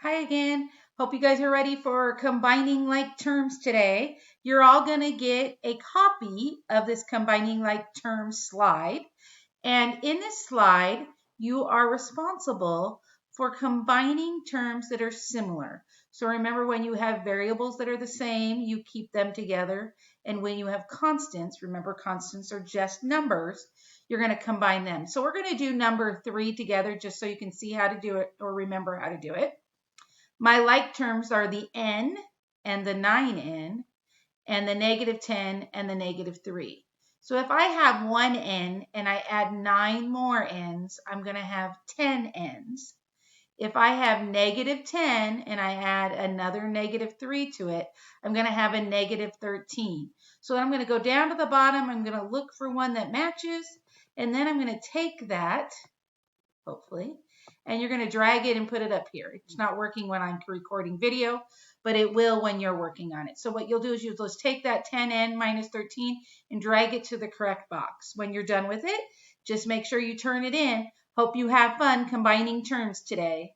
Hi again. Hope you guys are ready for combining like terms today. You're all going to get a copy of this combining like terms slide. And in this slide, you are responsible for combining terms that are similar. So remember, when you have variables that are the same, you keep them together. And when you have constants, remember constants are just numbers, you're going to combine them. So we're going to do number 3 together just so you can see how to do it or remember how to do it. My like terms are the n and the 9n and the -10 and the -3. So if I have one n and I add 9 more n's, I'm going to have 10 n's. If I have -10 and I add another -3 to it, I'm going to have a -13. So I'm going to go down to the bottom. I'm going to look for one that matches, and then I'm going to take that, hopefully, and you're going to drag it and put it up here. It's not working when I'm recording video, but it will when you're working on it. So what you'll do is you'll just take that 10n minus 13 and drag it to the correct box. When you're done with it, just make sure you turn it in. Hope you have fun combining terms today.